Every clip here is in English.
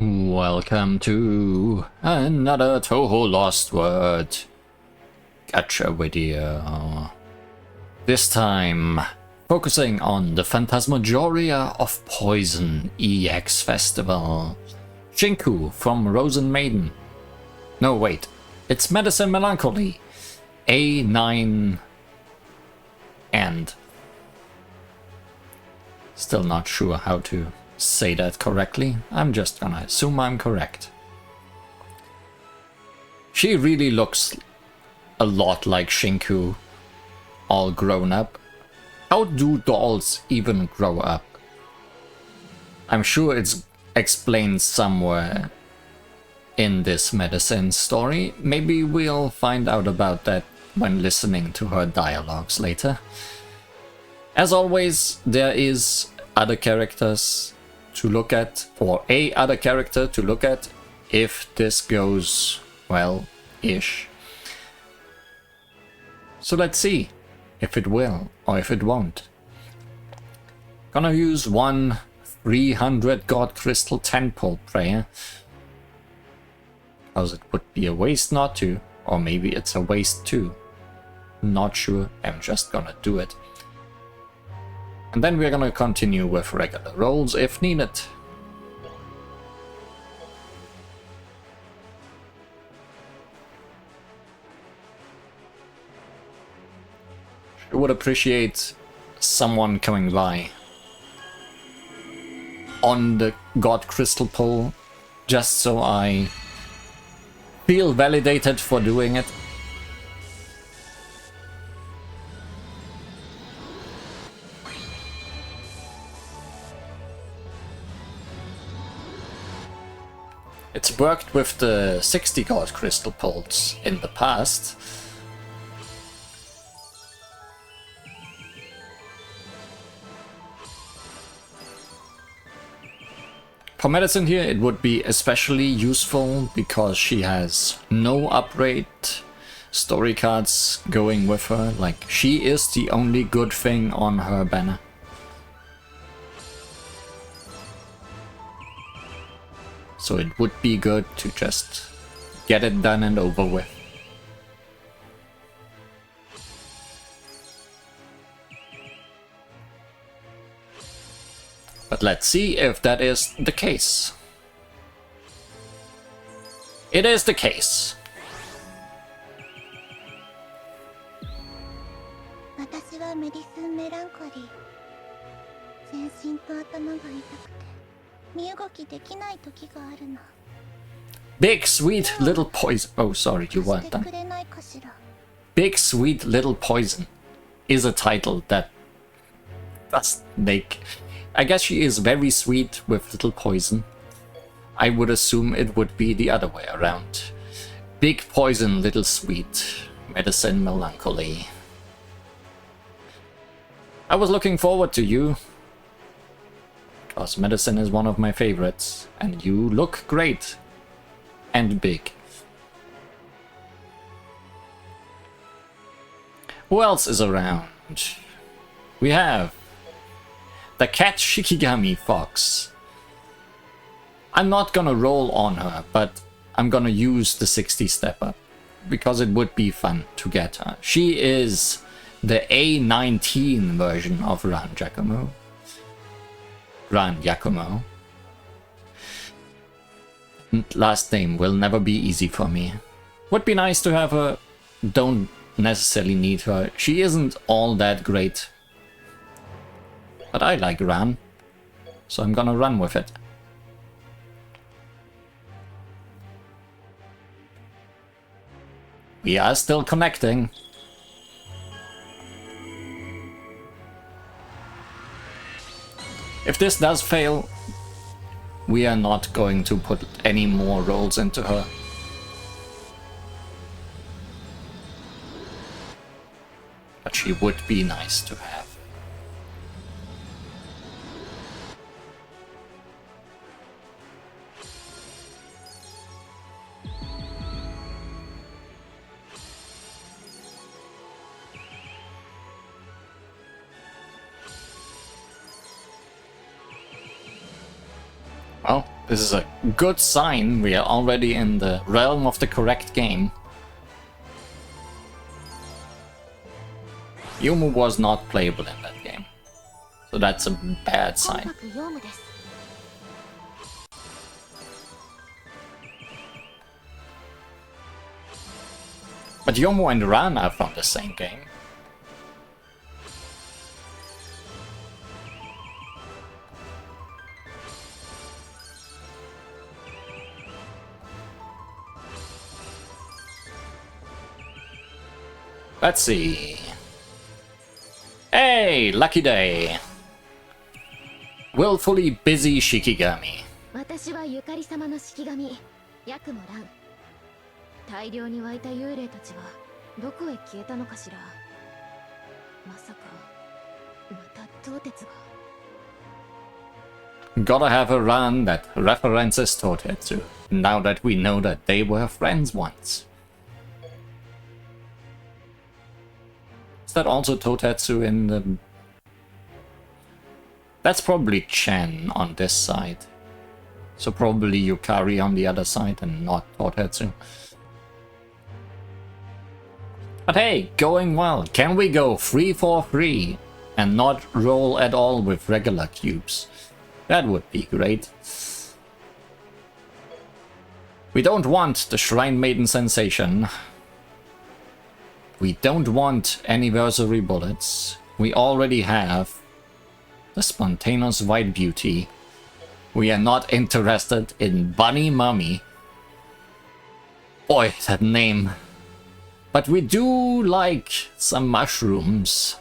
Welcome to another Touhou LostWord Gacha video. This time, focusing on the Phantasmagoria of Poison EX Festival. Shinku from Rosen Maiden. No, wait. It's Medicine Melancholy. A9 and... Still not sure how to say that correctly. I'm just gonna assume I'm correct. She really looks a lot like Shinku, all grown up. How do dolls even grow up? I'm sure it's explained somewhere in this medicine story. Maybe we'll find out about that when listening to her dialogues later. As always, there is other characters to look at, or a other character to look at, if this goes well-ish. So let's see if it will or if it won't. Gonna use one 300 God Crystal Temple prayer, because it would be a waste not to, or maybe it's a waste too. Not sure, I'm just gonna do it. And then we're gonna continue with regular rolls if needed. I would appreciate someone coming by on the God Crystal Pole, just so I feel validated for doing it. It's worked with the 60 God Crystal Poles in the past. For medicine here, it would be especially useful because she has no upgrade story cards going with her. Like, she is the only good thing on her banner. So it would be good to just get it done and over with. But let's see if that is the case. It is the case. Big Sweet Little Poison. Oh, sorry, you weren't done. Big Sweet Little Poison is a title that does make... I guess she is very sweet with little poison. I would assume it would be the other way around. Big Poison, Little Sweet. Medicine Melancholy. I was looking forward to you, because medicine is one of my favorites, and you look great and big. Who else is around? We have the cat Shikigami Fox. I'm not gonna roll on her, but I'm gonna use the 60 step up, because it would be fun to get her. She is the A19 version of Ran Yakumo. Last name will never be easy for me. Would be nice to have her, don't necessarily need her. She isn't all that great. But I like Ran, so I'm gonna run with it. We are still connecting. If this does fail, we are not going to put any more rolls into her. But she would be nice to have. Well, This is a good sign. We are already in the realm of the correct game. Yomu was not playable in that game, so that's a bad sign. But Yomu and Ran are from the same game. Let's see. Hey, lucky day. Willfully busy Shikigami. 私はゆかり様の式神、ヤクモラン。大量に湧いた幽霊たちはどこへ消えたのかしら。まさかまた東鉄が。Gotta have a run that references Totetsu, now that we know that they were friends once. Is that also Totetsu in the... That's probably Chen on this side. So probably Yukari on the other side and not Totetsu. But hey, going well. Can we go 3 for 3 and not roll at all with regular cubes? That would be great. We don't want the Shrine Maiden sensation. We don't want anniversary bullets. We already have the spontaneous white beauty. We are not interested in Bunny Mummy. Boy, that name. But we do like some mushrooms.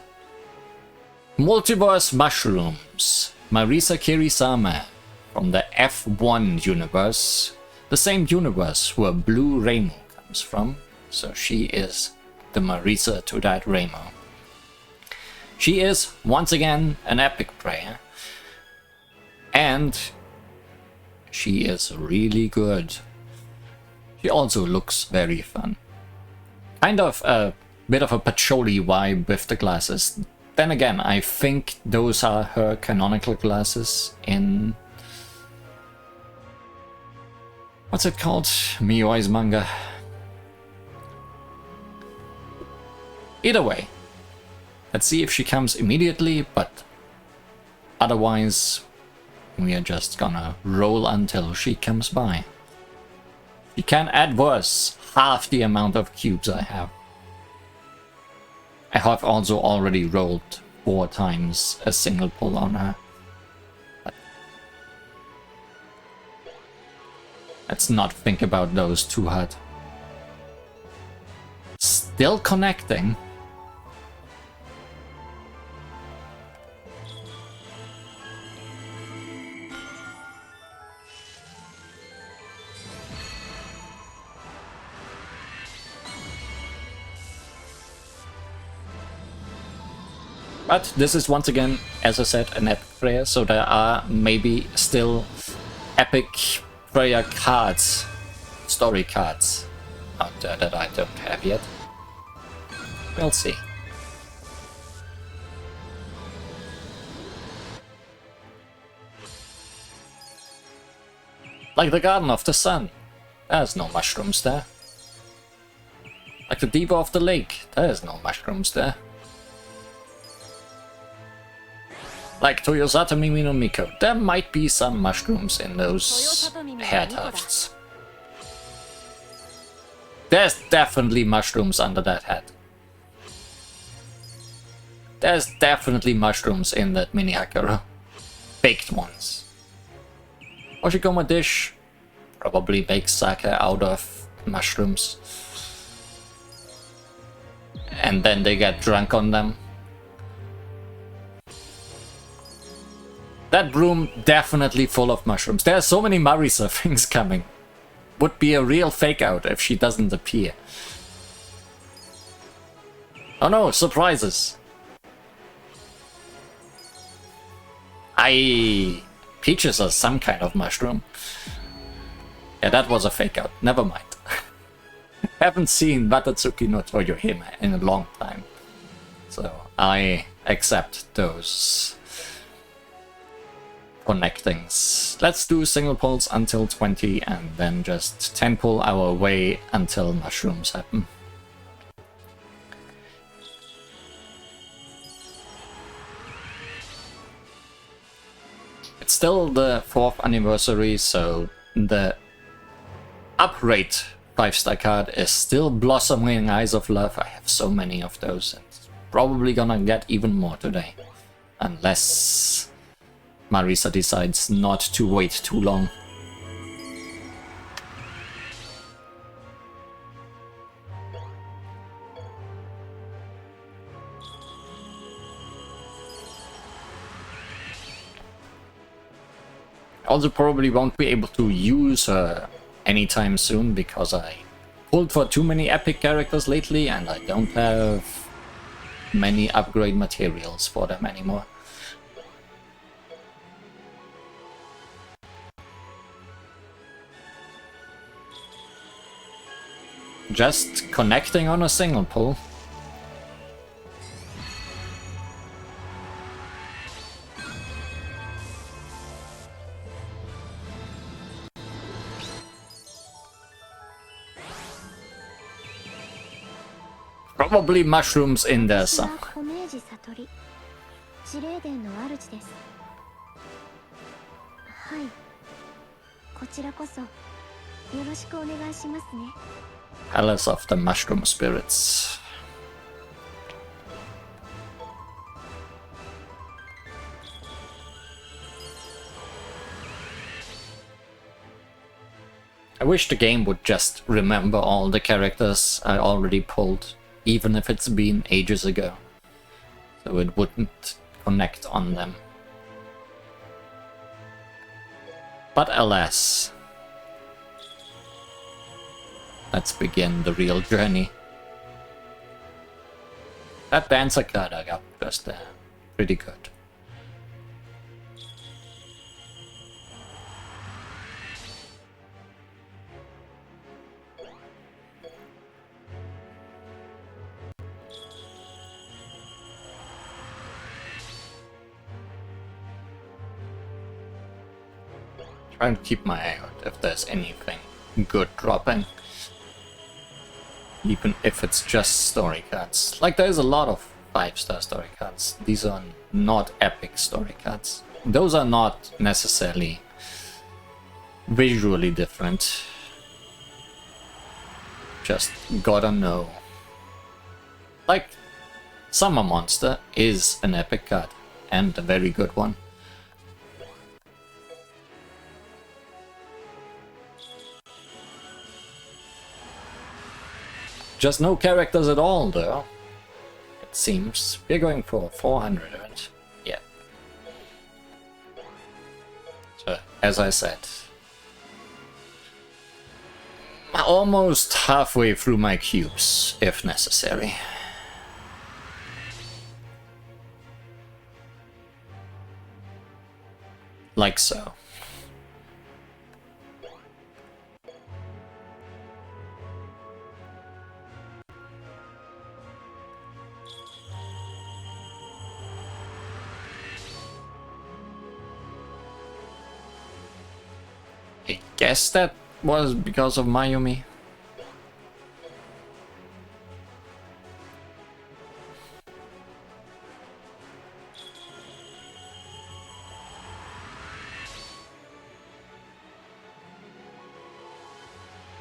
Multiverse mushrooms. Marisa Kirisama from the F1 universe. The same universe where Blue Rainbow comes from. So she is the Marisa to that Rainbow. She is, once again, an epic player. And she is really good. She also looks very fun. Kind of a bit of a patchouli vibe with the glasses. Then again, I think those are her canonical glasses in... What's it called? Miyui's manga. Either way, let's see if she comes immediately, but otherwise we are just gonna roll until she comes by. She can add worse half the amount of cubes I have. I have also already rolled 4 times a single pull on her. But let's not think about those too hard. Still connecting. But this is once again, as I said, an epic prayer, so there are maybe still epic prayer cards, story cards out there that I don't have yet. We'll see. Like the Garden of the Sun, there's no mushrooms there. Like the Diva of the Lake, there's no mushrooms there. Like Toyosatami no Miko, there might be some mushrooms in those hair tufts. There's definitely mushrooms under that hat. There's definitely mushrooms in that mini Hakuro. Baked ones. Oshikoma dish probably makes sake out of mushrooms. And then they get drunk on them. That room definitely full of mushrooms. There are so many Marisa things coming. Would be a real fake out if she doesn't appear. Oh no, surprises. Peaches are some kind of mushroom. Yeah, that was a fake out. Never mind. Haven't seen Watatsuki no Toyohime in a long time. So I accept those connectings. Let's do single pulls until 20 and then just 10 pull our way until mushrooms happen. It's still the 4th anniversary, so the upgrade 5-star card is still blossoming Eyes of Love. I have so many of those, and probably gonna get even more today. Unless Marisa decides not to wait too long. I also probably won't be able to use her anytime soon because I pulled for too many epic characters lately and I don't have many upgrade materials for them anymore. Just connecting on a single pull. Probably mushrooms in there some. Palace of the Mushroom Spirits. I wish the game would just remember all the characters I already pulled, even if it's been ages ago, so it wouldn't connect on them. But alas. Let's begin the real journey. That dancer card I got just there. Pretty good. Trying to keep my eye out if there's anything good dropping. Even if it's just story cards. Like, there's a lot of 5-star story cards. These are not epic story cards. Those are not necessarily visually different. Just gotta know. Like, Summer Monster is an epic card, and a very good one. Just no characters at all, though. It seems. We're going for 400, right? Yeah. So, as I said, almost halfway through my cubes, if necessary. Like so. I guess that was because of Mayumi.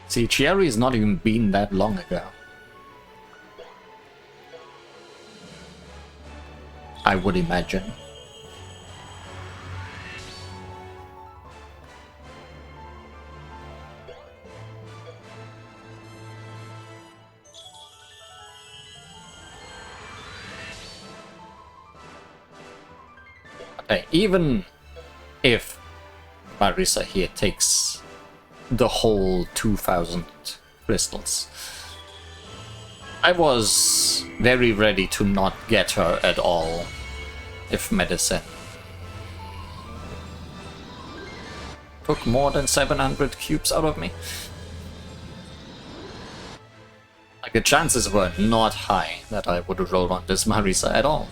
See, Cherry's not even been that long ago. I would imagine. Even if Marisa here takes the whole 2000 crystals, I was very ready to not get her at all if medicine took more than 700 cubes out of me. Like, the chances were not high that I would roll on this Marisa at all.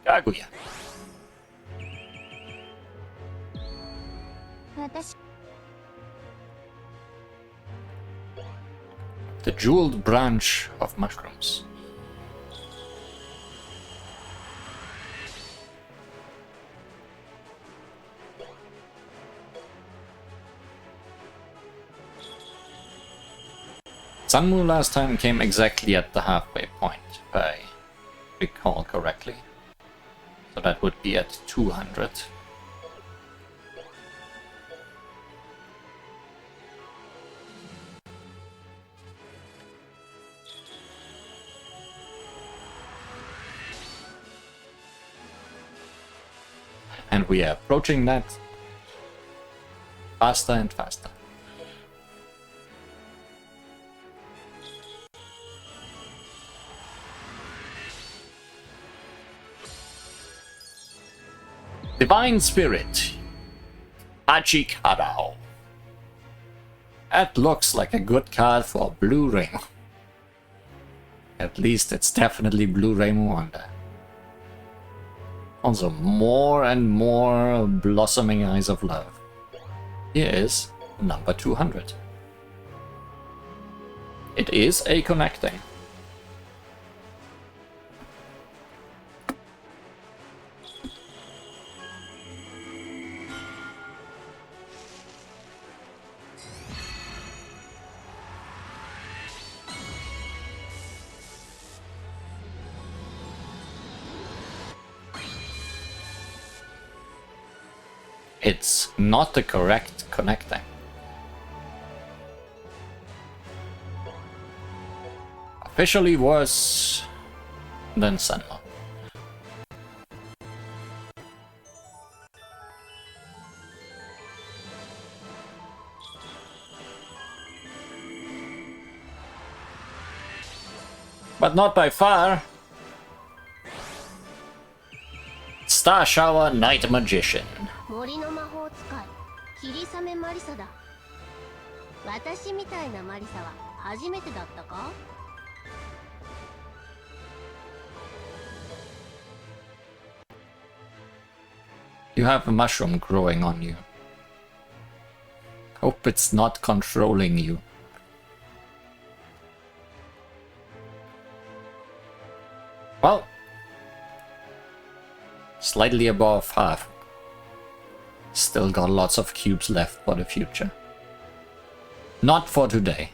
Kaguya. 私 The jeweled branch of mushrooms. Sunmu last time came exactly at the halfway point, if I recall correctly. So that would be at 200. And we are approaching that faster and faster. Divine Spirit, Achikarao. That looks like a good card for Blue Rainbow. At least it's definitely Blue Rainbow Wonder. Also, more and more blossoming eyes of love. Here is number 200. It is a connecting. It's not the correct connecting. Officially worse than Senmo. But not by far. Star Shower Night Magician. 森の魔法使い霧雨マリサだ。私みたいなマリサは初めてだったか？ You have a mushroom growing on you. Hope it's not controlling you. Well, slightly above half. Still got lots of cubes left for the future. Not for today.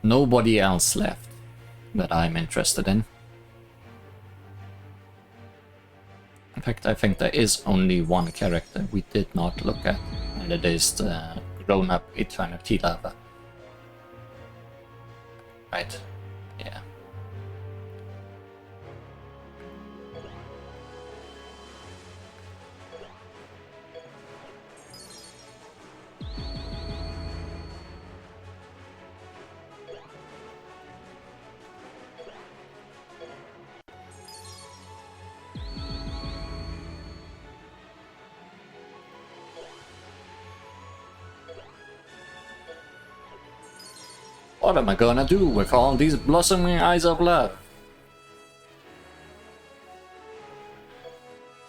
Nobody else left that I'm interested in. In fact, I think there is only one character we did not look at, and it is the grown-up Eternity Lover. Right? Yeah. What am I gonna do with all these blossoming eyes of love?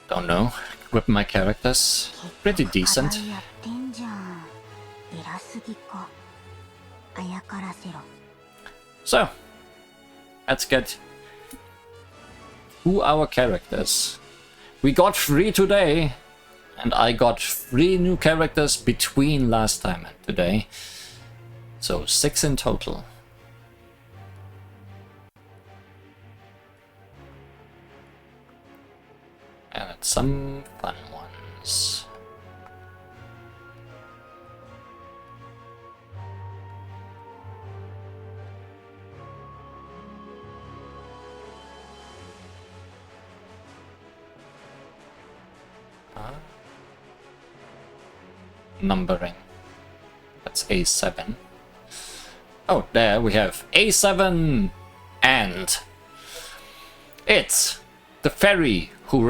Don't know. Equip my characters. Pretty decent. So, let's get to our characters. We got 3 today, and I got 3 new characters between last time and today. So 6 in total. And it's some fun ones. Numbering. That's A7. Oh, there we have A7, and it's the fairy who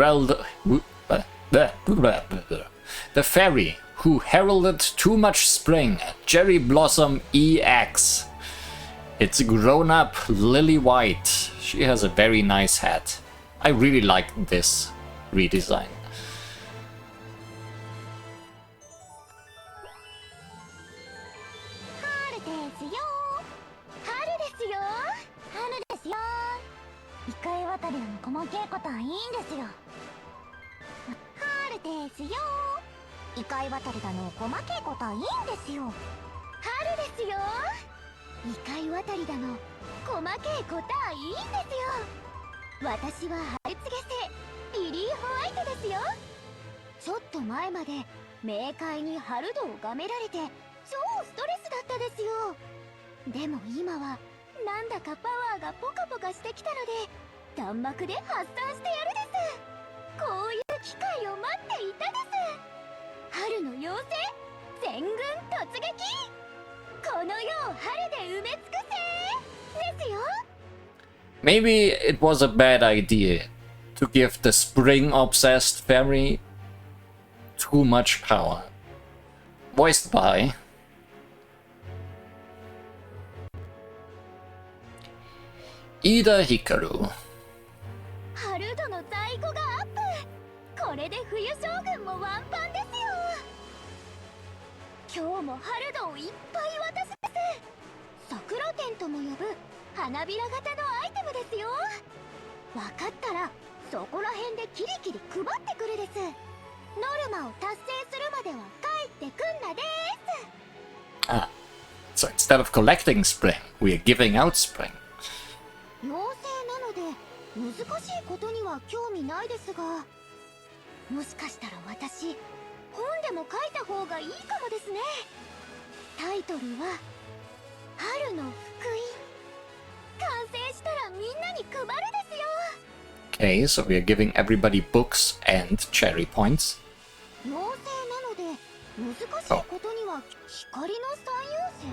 heralded too much spring, Cherry Blossom EX. It's grown up Lily White. She has a very nice hat. I really like this redesign. 春ですよ。春ですよ。春ですよ。一回渡りの細けいことはいいんですよ。春ですよ。一回渡りだの細けいことはいいんですよ。春ですよ。一回渡りだの細けいことはいいんですよ。私は春告げ生リリー・ホワイトですよ。ちょっと前まで冥界に春度をがめられて超ストレスだったですよ。でも今はなんだかパワーがポカポカしてきたので弾幕で発散してやるです。こういう機会を待っていたです。春の妖精全軍突撃、この世を春で埋め尽くせですよ。 Maybe it was a bad idea to give the spring-obsessed fairy too much power. Voiced by Ida Hikaru. 春度の在庫がアップ。これで冬将軍もワンパンですよ。今日も春度をいっぱい渡すです。桜天とも呼ぶ花びら型のアイテムですよ。分かったらそこら辺でキリキリ配ってくるです。ノルマを達成するまでは帰ってくんなです。 Ah, so instead of collecting spring, we are giving out spring. 妖精なので難しいことには興味ないですが、もしかしたら私本でも書いた方がいいかもですね。タイトルは春の福音。完成したらみんなに配るですよ。 Okay, so we are giving everybody books and cherry points. 妖精なので難しいことには光の三妖精、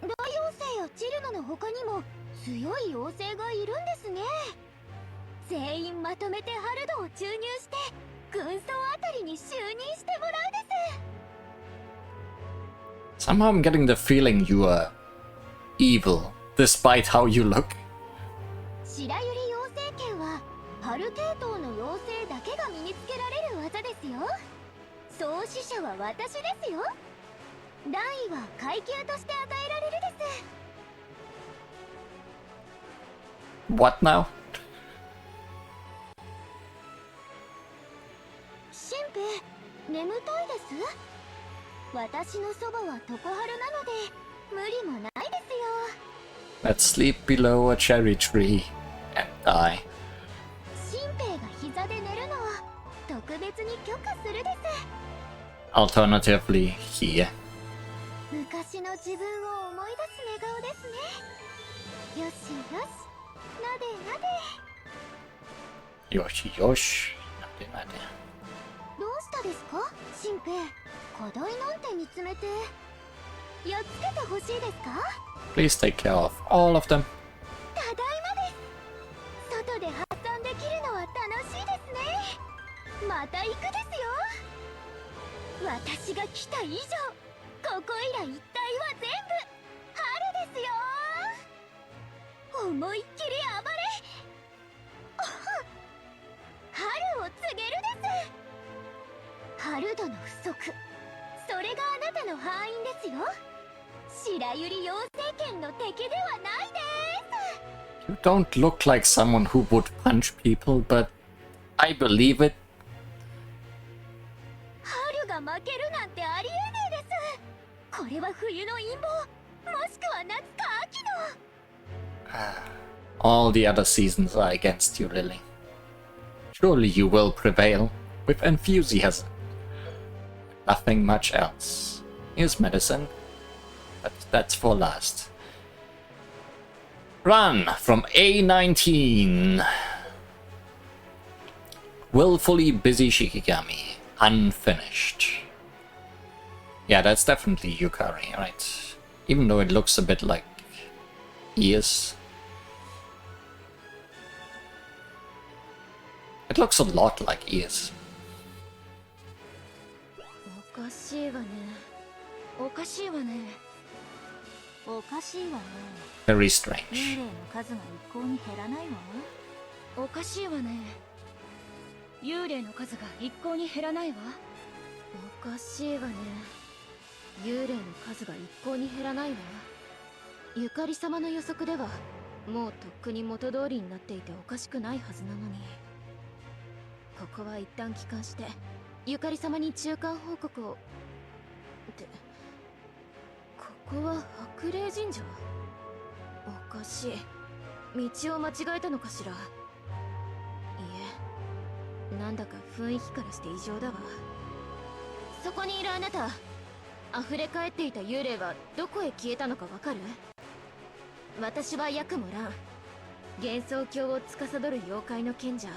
大妖精やチルノの他にも強い妖精がいるんですね。全員まとめてハルドを注入して軍曹あたりに就任してもらうです。 Somehow I'm getting the feeling you are evil, despite how you look. 白百合妖精剣は春系統の妖精だけが身につけられる技ですよ。創始者は私ですよ。段位は階級として与えられるです。 What now? 神父、眠たいです。私のそばは常春なので無理もないですよ。 Let's sleep below a cherry tree and die. 神父が膝で寝るのは特別に許可するです。 Alternatively, here. 昔の自分を思い出す寝顔ですね。よしよし、なでなで。 Yoshi yosh. Nade nade. どうしたですか神父。課題なんて見つめてやっつけてほしいですか。 Please take care of all of them. ただいまです。外で発散できるのは楽しいですね。また行くですよ。私が来た以上ここいら一帯は全部春ですよ。思いっきり暴れ。春を告げるです。春度の不足、それがあなたの敗因ですよ。白百合妖精剣の敵ではないです。 You don't look like someone who would punch people, but I believe it. 春が負けるなんてありえねえです。これは冬の陰謀、もしくは夏か秋の。 All the other seasons are against you, Lily. Surely you will prevail with enthusiasm. Nothing much else. Here's medicine, but that's for last. Run from A19. Willfully busy Shikigami. Unfinished. Yeah, that's definitely Yukari, right? Even though it looks a bit like ears. It looks a lot like ears. おかしいわね。おかしいわね。おかしいわね。Very 幽 strange. 霊の数が一向に減らないわ。おかしいわね。幽霊の数が一向に減らないわ。おかしいわね。幽霊の数が一向に減らないわ。ゆかり様の予測ではもうとっくに元通りになっていておかしくないはずなのに、ここは一旦帰還してゆかり様に中間報告を。ってここは白霊神社？おかしい。道を間違えたのかしら。いえ、なんだか雰囲気からして異常だわ。そこにいるあなた、溢れ返っていた幽霊はどこへ消えたのかわかる？私はヤクモラン、幻想郷を司る妖怪の賢者、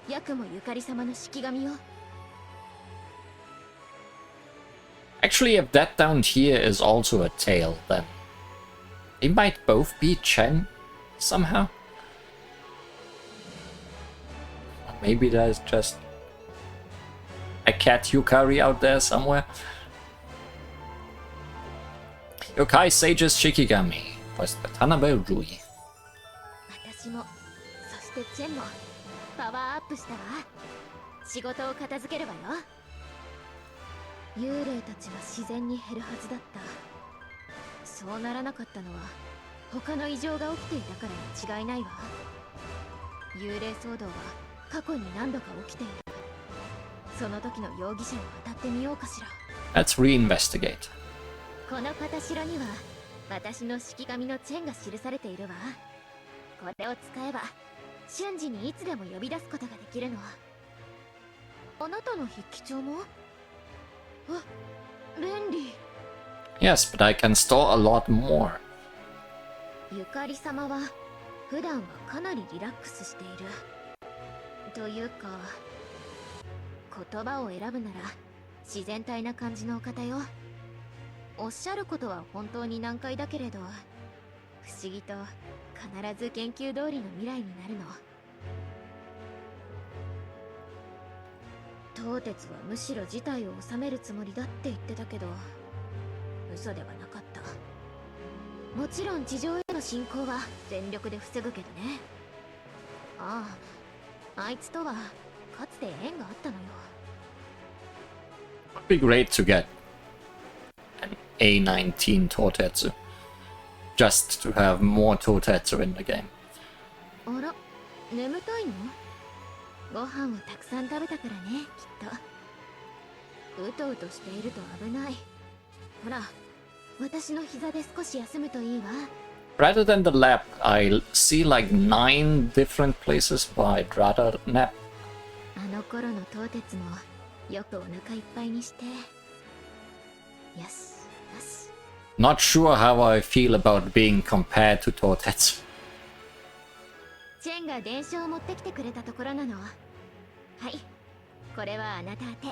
ヤクモゆかり様の式神よ。Actually, if that down here is also a tail, then they might both be Chen somehow. Or maybe there's just a cat Yukari out there somewhere. Yokai Sage's Shikigami was Watanabe Rui. 私も、そしてチェンもパワーアップしたわ。仕事を片付けるわよ。幽霊たちは自然に減るはずだった。そうならなかったのは他の異常が起きていたからに違いないわ。幽霊騒動は過去に何度か起きている。その時の容疑者を当たってみようかしら。 Let's reinvestigate. この片白には私の式神のチェンが記されているわ。これを使えば瞬時にいつでも呼び出すことができるの。あなたの筆記帳も？あ、便利。 Yes, but I can store a lot more. ゆかり様は普段はかなりリラックスしている。というか、言葉を選ぶなら自然体な感じのお方よ。おっしゃることは本当に難解だけれど、不思議と必ず研究通りの未来になるの。東鉄はむしろ事態を収めるつもりだって言ってたけど、嘘ではなかった。もちろん地上への侵攻は全力で防ぐけどね。ああ、あいつとはかつて縁があったのよ。 Would be great to get an A19 Totetsu. Just to have more Totetsu in the game. あら、眠たいの？ご飯をたくさん食べたからね、きっと。うとうとしていると危ない。ほら、私の膝で少し休むといいわ。 Rather than the lab, I see like 9 different places where I'd rather nap. あの頃の東鉄もよくお腹いっぱいにして。よし、よし。 Not sure how I feel about being compared to Totetsu. チェンが伝承を持ってきてくれたところなの。はい、これはあなた宛て。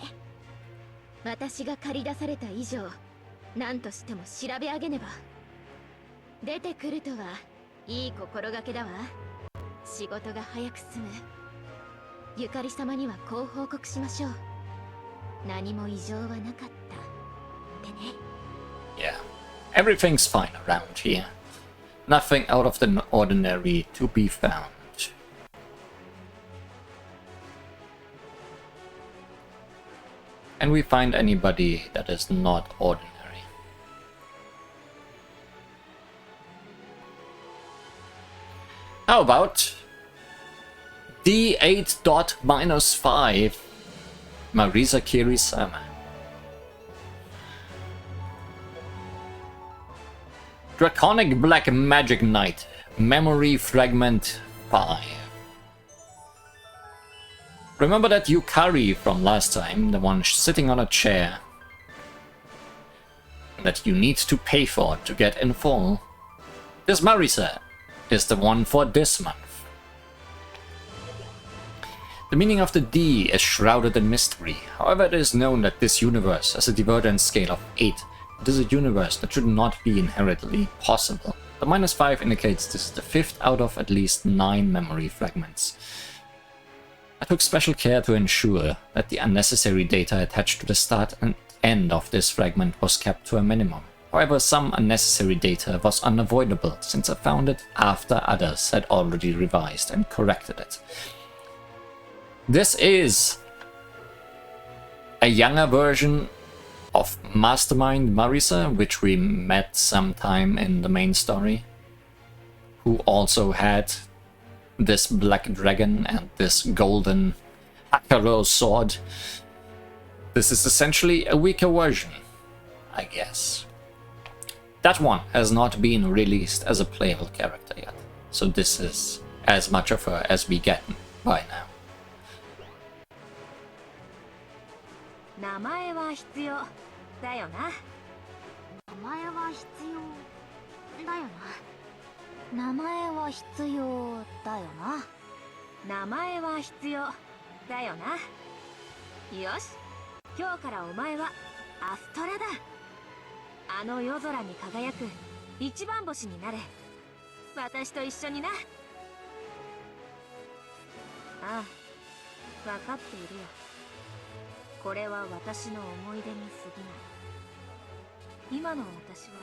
私が借り出された以上、何としても調べ上げねば。出てくるとはいい心がけだわ。仕事が早く済む。ゆかり様にはこう報告しましょう。何も異常はなかったってね。 Yeah, everything's fine around here. Nothing out of the ordinary to be found. And we find anybody that is not ordinary. How about D8.-5 Marisa Kiri-sama? Draconic Black Magic Knight, Memory Fragment 5. Remember that Yukari from last time, the one sitting on a chair, that you need to pay for to get in full? This Marisa is the one for this month. The meaning of the D is shrouded in mystery. However, it is known that this universe has a divergence scale of 8. It is a universe that should not be inherently possible. The -5 indicates this is the 5th out of at least 9 memory fragments. I took special care to ensure that the unnecessary data attached to the start and end of this fragment was kept to a minimum. However, some unnecessary data was unavoidable since I found it after others had already revised and corrected it. This is a younger version of Mastermind Marisa, which we met sometime in the main story, who also had this black dragon and this golden Hakaro sword. This is essentially a weaker version, I guess. That one has not been released as a playable character yet, so this is as much of her as we get by now. 名前は必要だよな。名前は必要だよな。名前は必要だよな。名前は必要だよな。よし、今日からお前はアストラだ。あの夜空に輝く一番星になれ。私と一緒にな。ああ、分かっているよ。これは私の思い出に過ぎない。今の私はも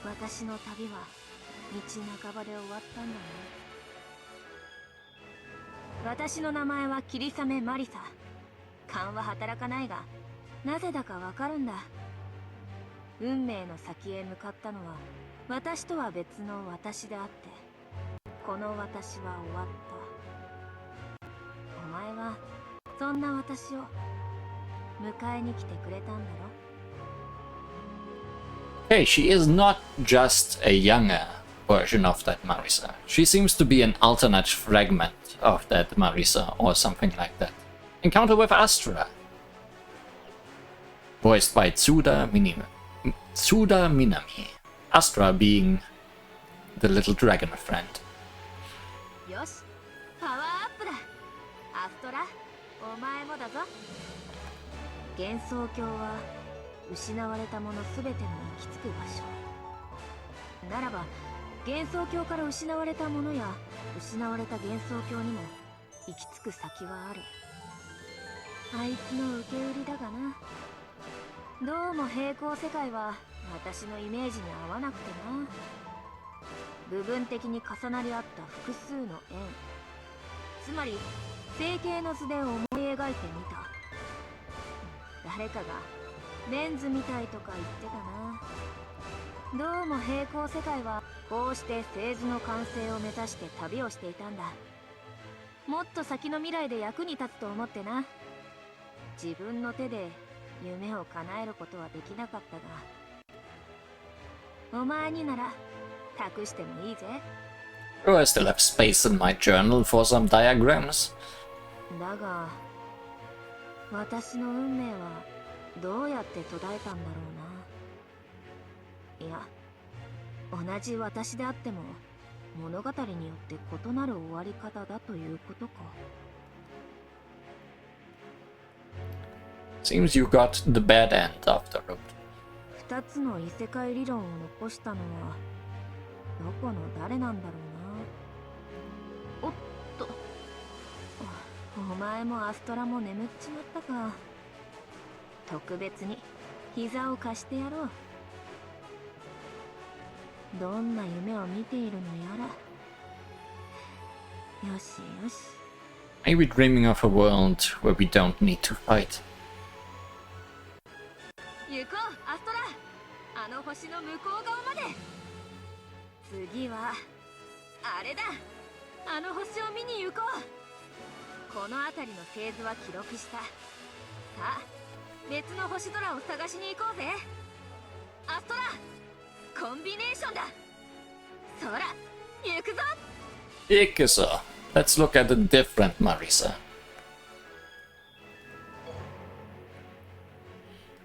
う、私の旅は道半ばで終わったんだね。私の名前は霧雨マリサ。勘は働かないが、なぜだかわかるんだ。運命の先へ向かったのは私とは別の私であって、この私は終わった。お前はそんな私を迎えに来てくれたんだろ。 Hey, she is not just a younger version of that Marisa. She seems to be an alternate fragment of that Marisa or something like that. Encounter with Astra. Voiced by Tsuda Minami. Astra being the little dragon friend. よし、パワーアップだ。アストラ、お前もだぞ。幻想郷は失われたものすべての行き着く場所。ならば、幻想郷から失われたものや失われた幻想郷にも行き着く先はある。あいつの受け売りだがな。どうも平行世界は私のイメージに合わなくてな。部分的に重なり合った複数の円、つまり成形の図で思い描いてみた。誰かがレンズみたいとか言ってたな。どうも平行世界はこうして製図の完成を目指して旅をしていたんだ。もっと先の未来で役に立つと思ってな。自分の手で夢を叶えることはできなかったが、お前になら託してもいいぜ。 Oh, I still have space in my journal for some diagrams. だが、私の運命はどうやって途絶えたんだろうな。いや、同じ私であっても物語によって異なる終わり方だということか。 Seems you got the bad end of the road. 二つの異世界理論を残したのはどこの誰なんだろうな。おっと、お前もアストラも眠っちまったか。特別に膝を貸してやろう。どんな夢を見ているのやら。よしよし。 Maybe dreaming of a world where we don't need to fight. 行こうアストラ、あの星の向こう側まで。次はあれだ、あの星を見に行こう。この辺りの星図は記録した。さあ、別の星空を探しに行こうぜ。アストラ、コンビネーションだ。そら、行くぞ。 Ikusa. Let's look at a different Marisa.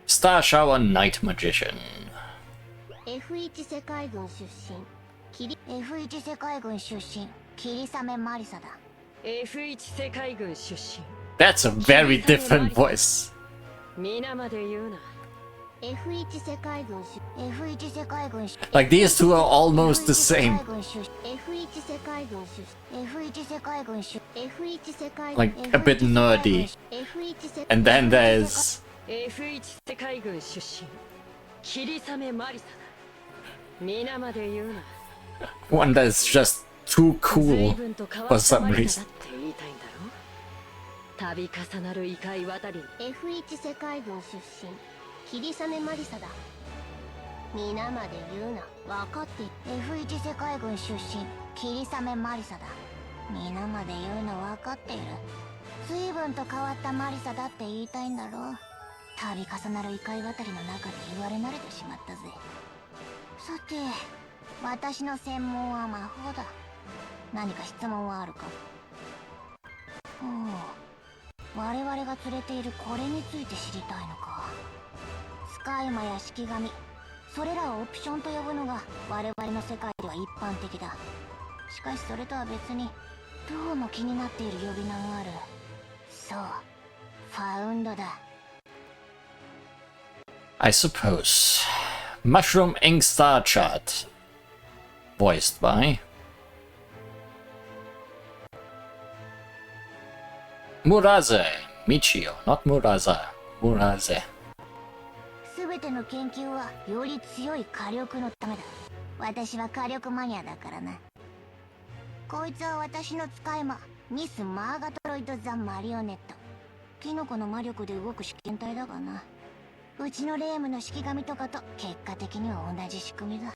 Star Shower Night Magician. F1 世界軍出身F1 世界軍出身霧雨マリサだ。 F1 世界軍出身。 That's a very different voice. 皆まで言うな。 F1 世界軍F1 世界軍 Like these two are almost the same. F1 世界軍 F1 世界軍 F1 世界 Like a bit nerdy. And then there's F1 世界界軍出身霧雨マリサだ。皆まで言うな。 One that is just too 随 cool 分と変わ for った some マリサ reason. だって言いたいんだろ。度重なる異界渡りに F1 世界軍出身霧雨マリサだ。皆まで言うな。分かっている。 F1 世界軍出身霧雨マリサだ。皆まで言うの分かっている。随分と変わったマリサだって言いたいんだろう。度重なる異界渡りの中で言われ慣れてしまったぜ。さて、私の専門は魔法だ。何か質問はあるか？おお、我々が連れているこれについて知りたいのか。スカイマや式神、それらをオプションと呼ぶのが我々の世界では一般的だ。しかしそれとは別にどうも気になっている呼び名がある。そう、ファウンドだ。 I suppose. Mushroom Ink Star Chart. Voiced by Muraze. Michio, not Muraza. Muraze. 全ての研究はより強い火力のためだ。私は火力マニアだからな。こいつは私の使い魔、ミス・マーガトロイド・ザ・マリオネット。キノコの魔力で動く試験体だがな。うちのレームの式神とかと結果的には同じ仕組みだ。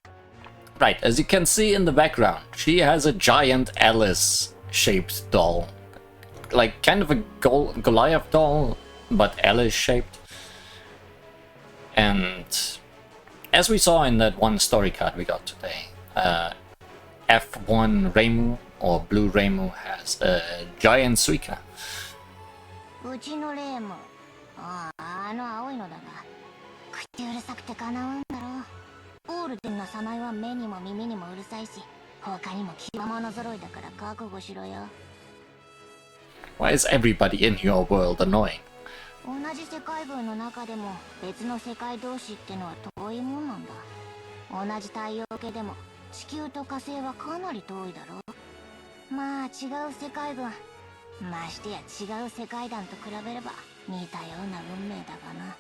Right, as you can see in the background, she has a giant Alice-shaped doll. Like, kind of a Goliath doll, but Alice-shaped. And as we saw in that one story card we got today, F1 Reimu, or Blue Reimu, has a giant Suika. うちのレーム、あの青いのだが、口うるさくてかなわんだろう。オールデンのサナイは目にも耳にもうるさいし、他にも気魔物揃いだから覚悟しろよ。Why is everybody in your world annoying? 同じ世界軍の中でも別の世界同士ってのは遠いもんなんだ。同じ太陽系でも地球と火星はかなり遠いだろう。まあ違う世界軍、ましてや違う世界団と比べれば似たような運命だがな。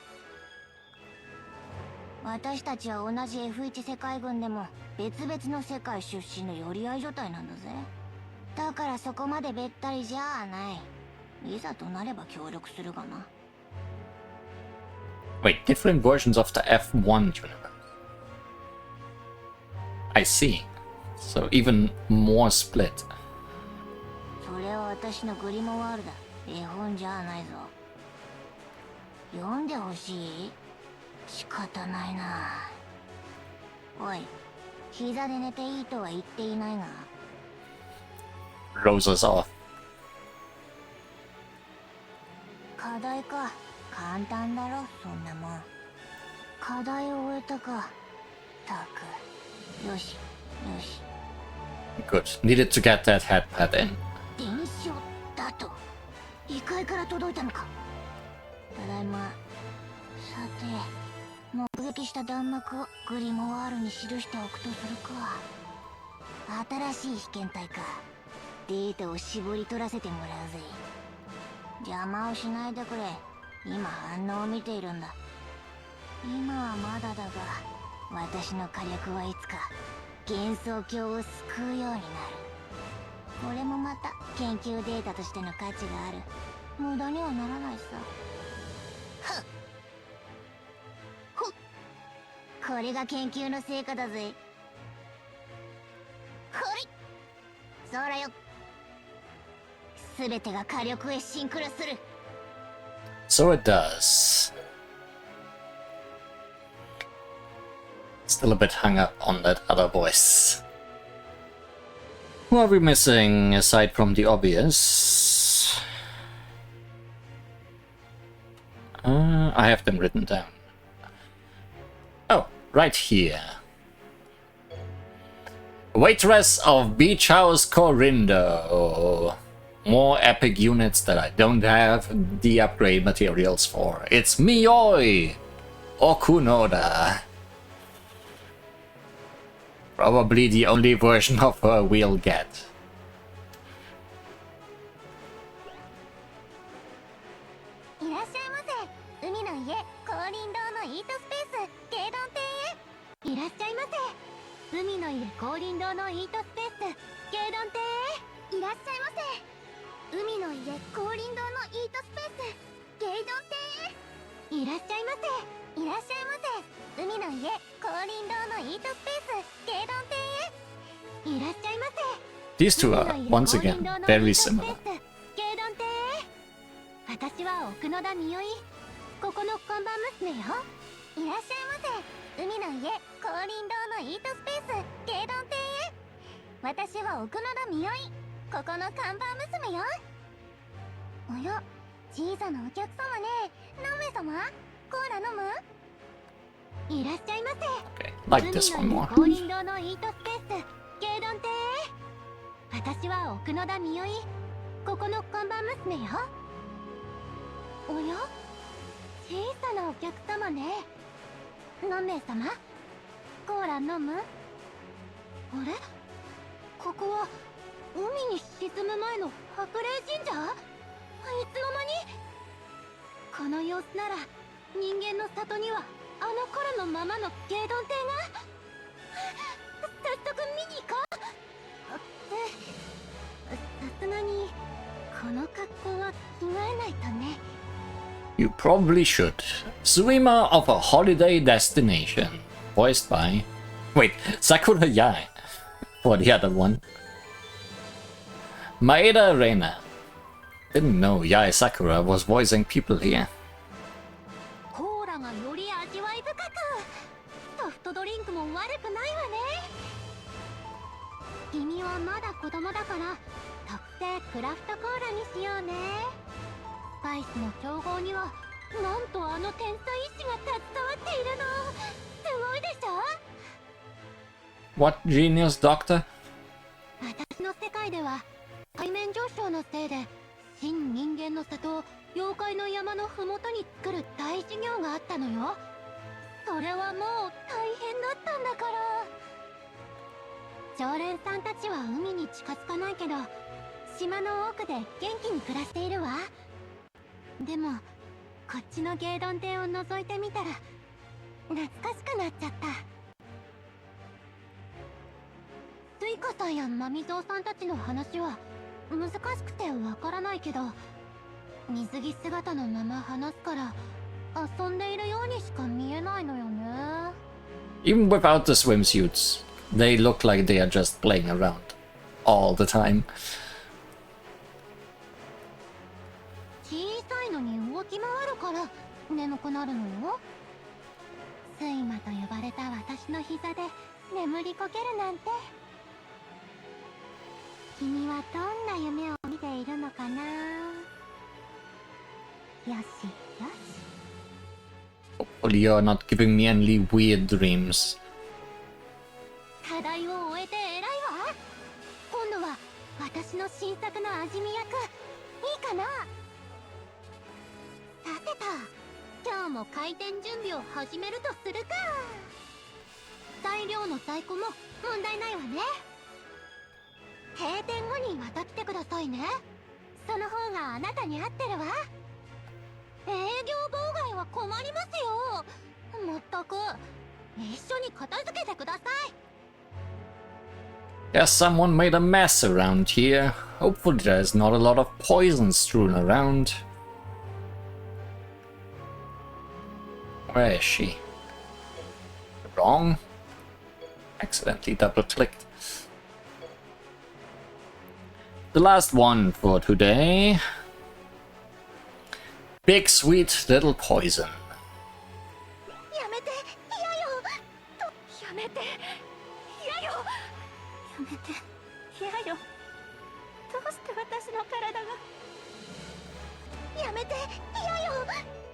私たちは同じ F1 世界軍でも別々の世界出身の寄り合い所帯なんだぜ。だからそこまでべったりじゃあない。いざとなれば協力するがな。Wait, different versions of the F1 universe. I see. So even more split. それは私のグリモワールだ。絵本じゃないぞ。読んでほしい？仕方ないな。おい、膝で寝ていいとは言っていないが。Roses off. 課題か。簡単だろ、そんなもん。課題を終えたか。たく。よし、よし。Good. Needed to get that headpad in. 伝承だと。異界から届いたのか。ただいま。さて、目撃した弾幕をグリモワールに記しておくとするか。新しい被験体か。データを絞り取らせてもらうぜ。邪魔をしないでくれ。今反応を見ているんだ。今はまだだが、私の火力はいつか幻想郷を救うようになる。これもまた研究データとしての価値がある。無駄にはならないさ。ふっほっ、これが研究の成果だぜ。ほい、そらよ。すべてが火力へシンクロする。So it does. Still a bit hung up on that other voice. Who are we missing aside from the obvious? I have them written down. Oh, right here. Waitress of Beach House Corindo. More epic units that I don't have the upgrade materials for. It's Miyoi Okunoda. Probably the only version of her we'll get. いらっしゃいませ。海の家降臨堂のイートスペース芸丼亭へいらっしゃいませ。海の家降臨堂のイートスペース芸丼亭へいらっしゃいませ。海の家降臨堂のイートスペース芸丼亭へいらっしゃいませ。いらっしゃいませ。海の家降臨堂のイートスペース芸丼亭へいらっしゃいませ。 These two are, once again, very similar. 芸丼亭へ私は奥野田美織、ここの看板娘よ。いらっしゃいませ。海の家降臨堂のイートスペース芸丼亭へ私は奥野田美織、ここの看板娘よ。おや、小さなお客様ね。何名様？コーラ飲む？いらっしゃいませ。 Okay, like this one 海の more. 家降臨堂のイートスペース芸丼亭へ私は奥野田美織、ここの看板娘よ。おや、小さなお客様ね。何名様？コーラ飲む？あれ？ここは海に沈む前の白麗神社？いつの間に？この様子なら人間の里にはあの頃のままの芸丼亭が。早速見に行こう。さすがにこの格好は着替えないとね。 You probably should. Swimmer of a holiday destination. Voiced by... Wait, Sakura Yae. For the other one. Maeda Reina. Didn't know Yae Sakura was voicing people here. コーラがより味わい深く、ソフトドリンクも悪くないわね。君はまだ子供だから特製クラフトコーラにしようね。スパイスの調合にはなんとあの天才医師が携わっているの。すごいでしょ。 What genius doctor? 私の世界では海面上昇のせいで新人間の里を妖怪の山のふもとに作る大事業があったのよ。それはもう大変だったんだから。常連さんたちは海に近づかないけど島の奥で元気に暮らしているわ。でもこっちの芸丼亭を覗いてみたら懐かしくなっちゃった。スイカさんやマミゾウさんたちの話は難しくてわからないけど、水着姿のまま話すから遊んでいるようにしか見えないのよね。 Even without the swimsuits, they look like they are just playing around all the time. 小さいのに動き回るから眠くなるのよ。睡魔と呼ばれた私の膝で眠りこけるなんて。君はどんな夢を見ているのかな。よしよし。 Hopefully you're not giving me any weird dreams. 課題を終えて偉いわ。今度は私の新作の味見役いいかな。さてと、今日も開店準備を始めるとするか。材料の在庫も問題ないわね。閉店後にまた来てくださいね。その方があなたに合ってるわ。営業妨害は困りますよ。まったく一緒に片付けてください。 Guess someone made a mess around here. Hopefully there's not a lot of poison strewn around. Where is she? Wrong? Accidentally double-clicked. The last one for today. Big sweet little poison. やめて、嫌よ。やめて、嫌よ。やめて、嫌よ。どうして私の体が。やめて、嫌よ。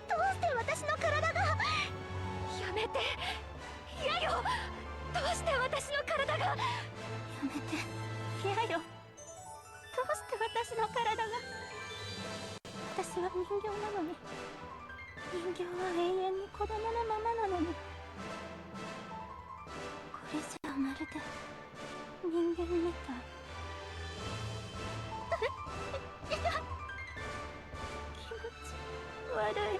どうして私の体が。やめて、嫌よ。どうして私の体が。やめて、嫌よ。どうして私の体が。私は人形なのに。人形は永遠に子供のままなのに。これじゃまるで人間みたい。気持ち悪い。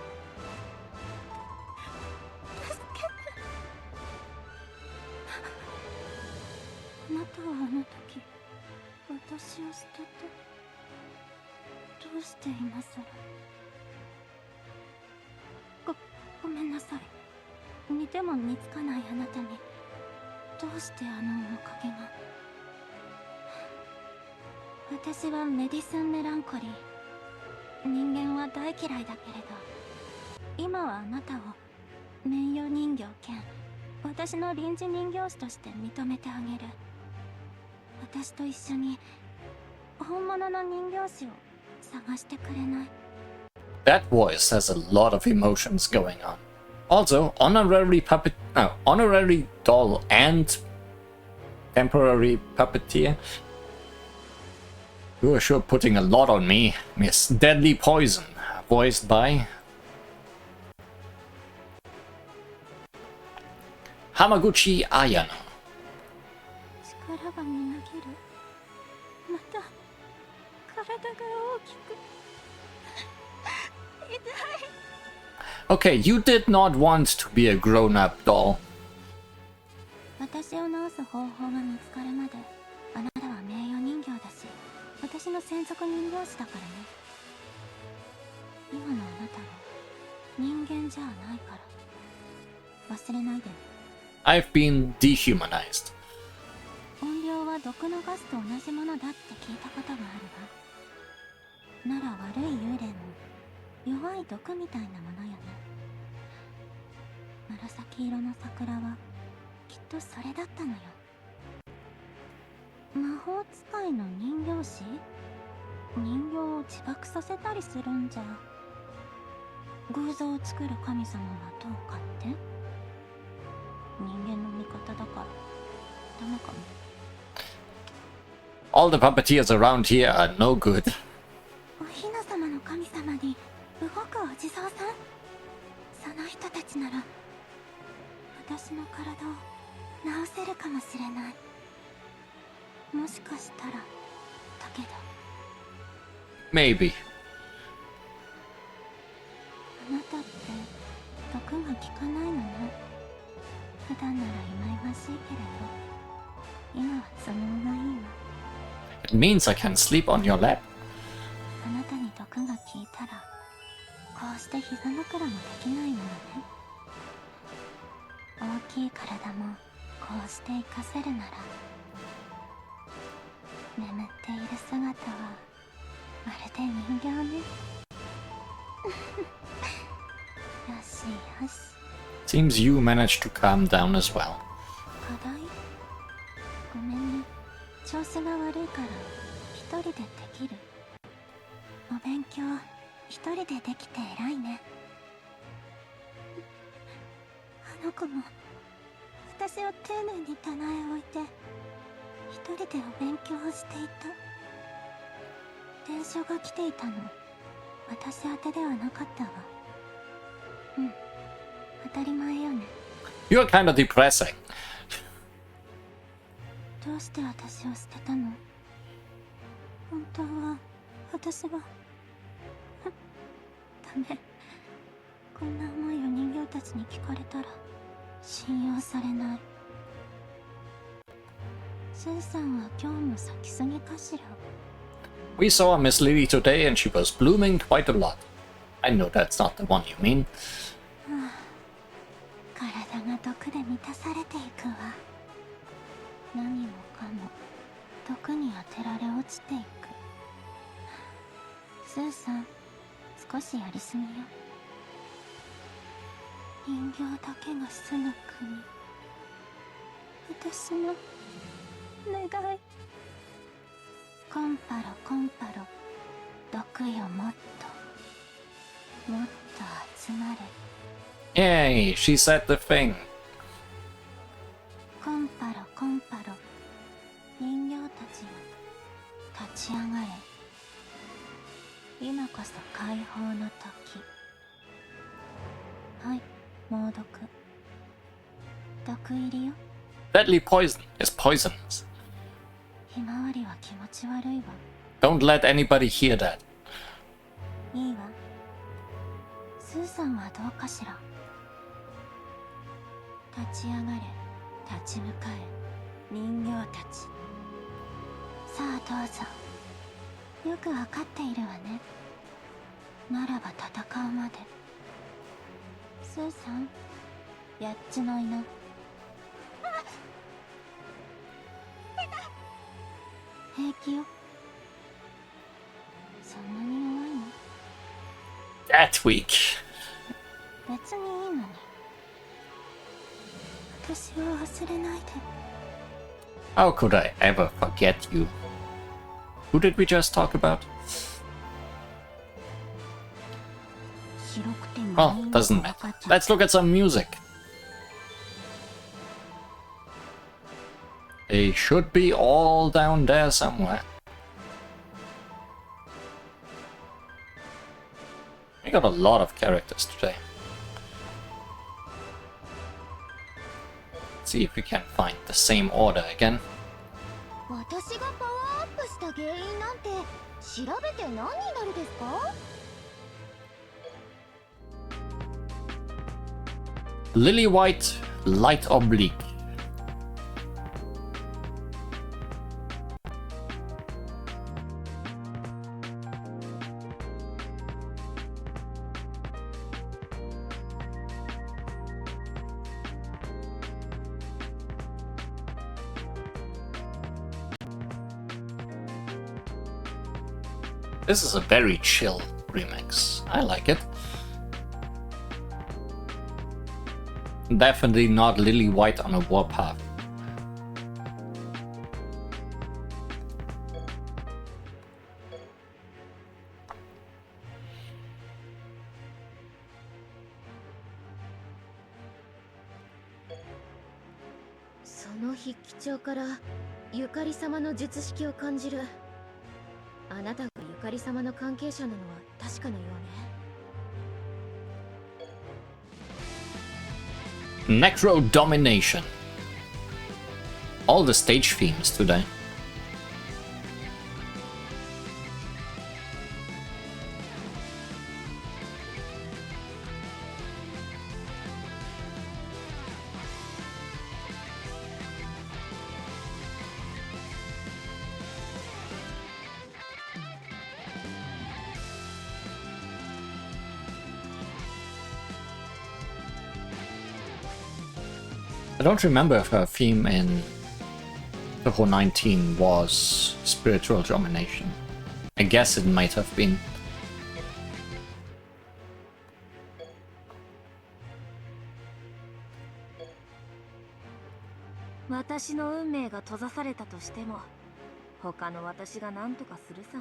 私を捨ててどうして今さら。ごめんなさい。似ても似つかないあなたにどうしてあの面影が。私はメディスン・メランコリー。人間は大嫌いだけれど、今はあなたを名誉人形兼私の臨時人形師として認めてあげる。私と一緒に本物の人形師を探してくれない？ That voice has a lot of emotions going on. Also, honorary puppet, no, honorary doll and temporary puppeteer. You are sure putting a lot on me, Miss Deadly Poison, voiced by Hamaguchi Ayano. 力がみなぎる。また体が大きく。痛い。 Okay, you did not want to be a grown-up doll. 私を治す方法が見つかるまであなたは名誉人形だし、私の専属人形師だからね。今のあなたは人間じゃないから忘れないでね。 I've been dehumanized. 怨霊は毒のガスと同じものだって聞いたことがあるわ。なら悪い幽霊も弱い毒みたいなものよね。紫色の桜はきっとそれだったのよ。魔法使いの人形師？人形を自爆させたりするんじゃ。偶像を作る神様はどうかって？人間の味方だからダメかも。 All the puppeteers around here are no good. おひな様の神様に動くお地蔵さん？その人たちなら私の体を治せるかもしれない。もしかしたらだけど。 Maybe. あなたって毒が効かないのね。普段なら忌々しいけれど今は都合がいいわ。 It means I can sleep on your lap. あなたに毒が効いたらこうして膝枕もできないものね。大きい体もこうして活かせるなら眠っている姿はまるで人形ね。よしよし。 Seems you managed to calm down as well. 課題？ごめんね。調子が悪いから一人でできる？お勉強一人でできて偉いね。あの子も私を丁寧に棚へ置いて一人でお勉強をしていた。伝書が来ていたの私宛てではなかったわ。うん、当たり前よね。 You're kind of depressing. どうして私を捨てたの？本当は私はダメ。こんな思いを人形たちに聞かれたら信用されない。スーさんは今日も咲きすぎかしら？ We saw Miss Lily today and she was blooming quite a lot. I know that's not the one you mean. 体が毒で満たされていくわ。何もかも毒に当てられ落ちていく。スーさん、少しやりすぎよ。人形だけが住む国、私の願い。コンパロコンパロ、毒よもっともっと集まれ。 Yay, she said the thing. コンパロコンパロ、人形たちよ立ち上がれ。今こそ解放の時。はい、猛毒。毒入りよ。 Deadly poison is poisonous. ひまわりは気持ち悪いわ。 Don't let anybody hear that. いいわ。スーさんはどうかしら。立ち上がれ、立ち向かえ、人形たち。さあどうぞ。よくわかっているわね。ならば戦うまで。スーさん、やっちの犬。平気よ。そんなに弱いの？ That weak. 別にいいのに。私を忘れないで。 How could I ever forget you? Who did we just talk about? 白くて Well, 満員 doesn't の matter. 赤ちゃん。 Let's look at some music. They should be all down there somewhere. We got a lot of characters today. Let's see if we can find the same order again. 私がパワーアップした原因なんて調べて何になるですか？ Lily White, light oblique. This is a very chill remix. I like it. Definitely not Lily White on a warpath. So の筆記帳からゆかり様の術式を感じる。あなたがゆかり様の関係者なのは確かのようね。Necro Domination. All the stage themes today. I don't remember if her theme in Touhou 19 was spiritual domination. I guess it might have been. 私の運命が閉ざされたとしても、他の私が何とかするさ。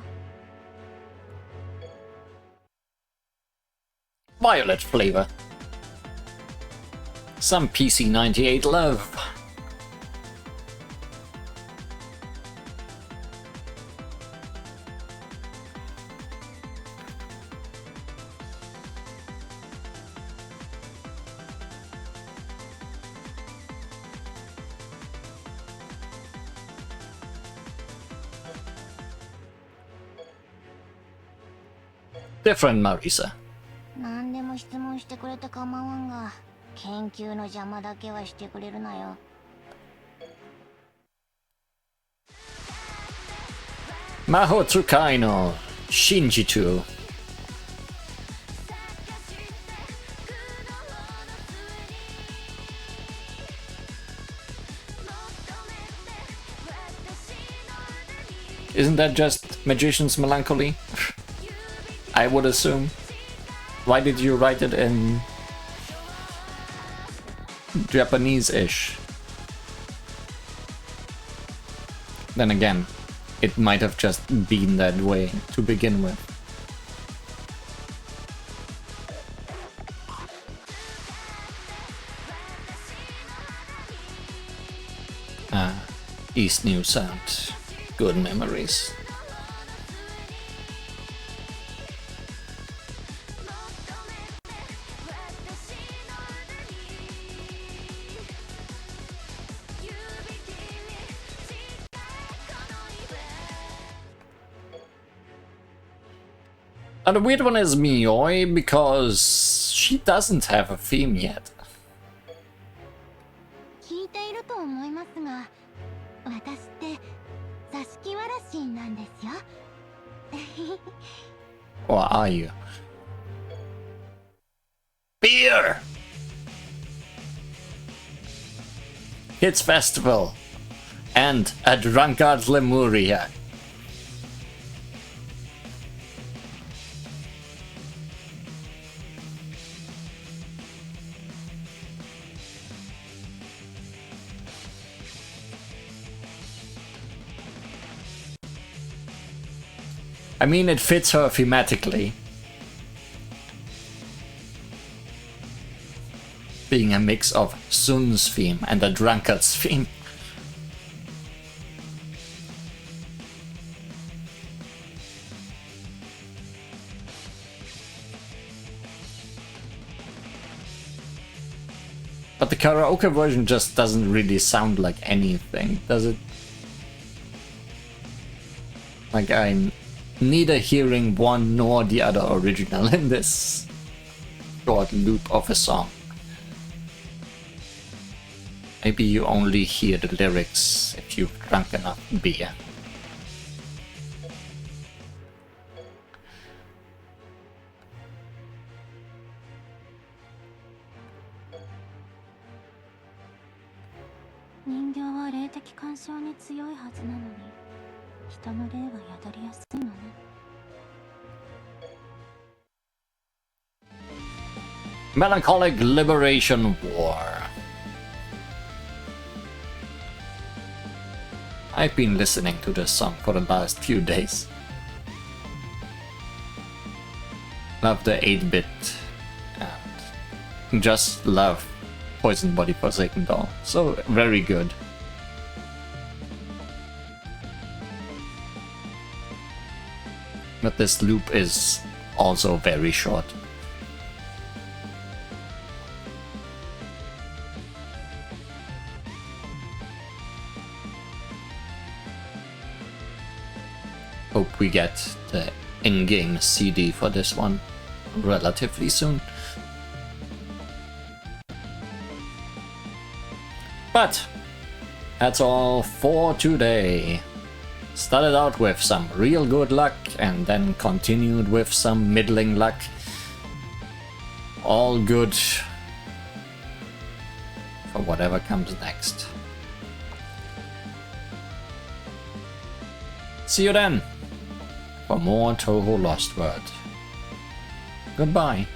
Violet flavor. Some PC98 love. Different Marisa. 何でも質問してくれて構わんが、研究の邪魔だけはしてくれるなよ。Maho Tsukai no Shinjitu. Isn't that just Magician's Melancholy? I would assume. Why did you write it in Japanese-ish? Then again, it might have just been that way to begin with. East New Sound. Good memories. And the weird one is Mioi, because she doesn't have a theme yet. 聞いていると思いますが、私って座敷わ嵐なんですよ。Or are you? Beer! Kids Festival and a drunkard Lemuria. I mean, it fits her thematically. Being a mix of Sun's theme and the drunkard's theme. But the karaoke version just doesn't really sound like anything, does it? Like, I'm neither hearing one nor the other original in this short loop of a song. Maybe you only hear the lyrics if you've drunk enough beer. Melancholic Liberation War. I've been listening to this song for the last few days. Love the 8-bit and just love Poison Body Forsaken Doll. So very good. But this loop is also very short. Hope we get the in-game CD for this one relatively soon. But that's all for today. Started out with some real good luck and then continued with some middling luck. All good for whatever comes next. See you then for more Touhou LostWord. Goodbye.